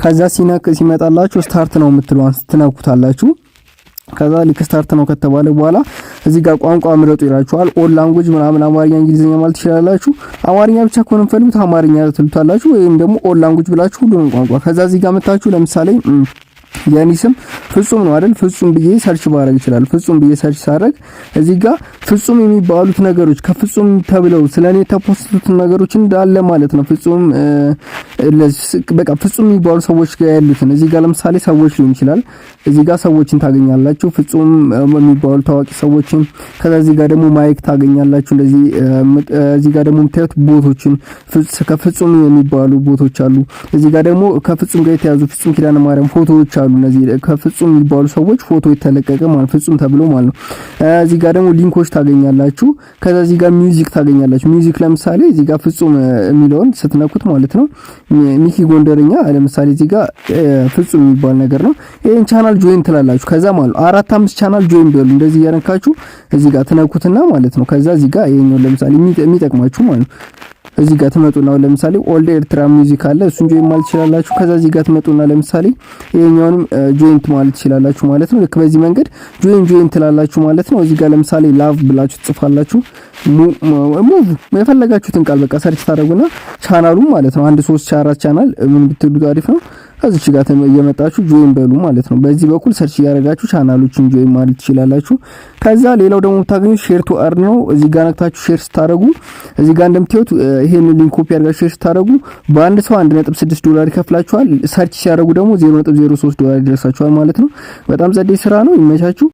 ከዛ ሲመጣላችሁ ስታርት ነው የምትሉን ትነኩታላችሁ። ከዛ ልክ ስታርት ነው ከተባለ በኋላ እዚህ ጋር ቋንቋ ምረጡ ይላችኋል። ኦል ላንጉዌጅ ምናምን አማርኛ እንግሊዝኛ ማለት ትችላላችሁ። አማርኛ ብቻ ከሆነ የምትፈልጉት አማርኛ ትሉታላችሁ ወይም ደግሞ ኦል ላንጉዌጅ ብላችሁ ሁሉንም ቋንቋ። ከዛ እዚህ ጋር መጣችሁ ለምሳሌ የኔ ስም ፍጹም ነው አይደል? ፍጹም ብዬ ሰርች ባረግ ይችላል። ፍጹም ብዬ ሰርች ሳረግ እዚህ ጋር ፍጹም የሚባሉት ነገሮች ከፍጹም ተብለው ስለኔ ተፖስቱት ነገሮች እንዳለ ማለት ነው። ፍጹም በቃ ፍጹም የሚባሉ ሰዎች ጋር ያሉትን እዚህ ጋር ለምሳሌ ሰዎች ሊሆን ይችላል። እዚህ ጋር ሰዎችን ታገኛላችሁ፣ ፍጹም የሚባሉ ታዋቂ ሰዎችን። ከዛ እዚህ ጋር ደግሞ ማይክ ታገኛላችሁ። እንደዚህ እዚህ ጋር ደግሞ የምታዩት ቦቶችን ከፍጹም የሚባሉ ቦቶች አሉ። እዚህ ጋር ደግሞ ከፍጹም ጋር የተያዙ ፍጹም ኪዳነ ማርያም ፎቶዎች አሉ። እነዚህ ከፍጹም የሚባሉ ሰዎች ፎቶ የተለቀቀ ማለት ፍጹም ተብሎ ማለት ነው። እዚህ ጋር ደግሞ ሊንኮች ታገኛላችሁ። ከዛ እዚህ ጋር ሚውዚክ ታገኛላችሁ። ሚውዚክ ለምሳሌ እዚህ ጋር ፍጹም የሚለውን ስትነኩት ማለት ነው ሚኪ ጎንደርኛ ለምሳሌ እዚህ ጋር ፍጹም የሚባል ነገር ነው። ይሄን ቻናል ጆይን ትላላችሁ። ከዛ ማለት 4-5 ቻናል ጆይን በሉ እንደዚህ ያረካችሁ እዚህ ጋር ትነኩትና ማለት ነው። ከዛ እዚህ ጋር ይሄኛው ለምሳሌ የሚጠቅማችሁ ማለት ነው እዚህ ጋር ትመጡና ለምሳሌ ኦልድ ኤርትራ ሚውዚክ አለ እሱን ጆይን ማለት ትችላላችሁ። ከዛ እዚህ ጋር ትመጡና ለምሳሌ ይሄኛውንም ጆይንት ማለት ትችላላችሁ ማለት ነው። ልክ በዚህ መንገድ ጆይን ትላላችሁ ማለት ነው። እዚህ ጋር ለምሳሌ ላቭ ብላችሁ ትጽፋላችሁ። ሙቭ የፈለጋችሁትን ቃል በቃ ሰርች ታደርጉና ቻናሉ ማለት ነው 1-3-4 ቻናል ምን ብትሉት አሪፍ ነው። እዚህ ጋር እየመጣችሁ ጆይን በሉ ማለት ነው። በዚህ በኩል ሰርች ያደርጋችሁ ቻናሎችን ጆይን ማለት ትችላላችሁ። ከዛ ሌላው ደግሞ ታገኙ ሼር ቱ አርን ነው። እዚህ ጋር ነክታችሁ ሼር ስታደርጉ እዚህ ጋር እንደምታዩት ይሄን ሊንክ ኮፒ አድርጋችሁ ሼር ስታደርጉ በአንድ ሰው $1.6 ይከፍላችኋል። ሰርች ሲያደርጉ ደግሞ $0.03 ይደርሳችኋል ማለት ነው። በጣም ጸዴ ስራ ነው። ይመቻችሁ።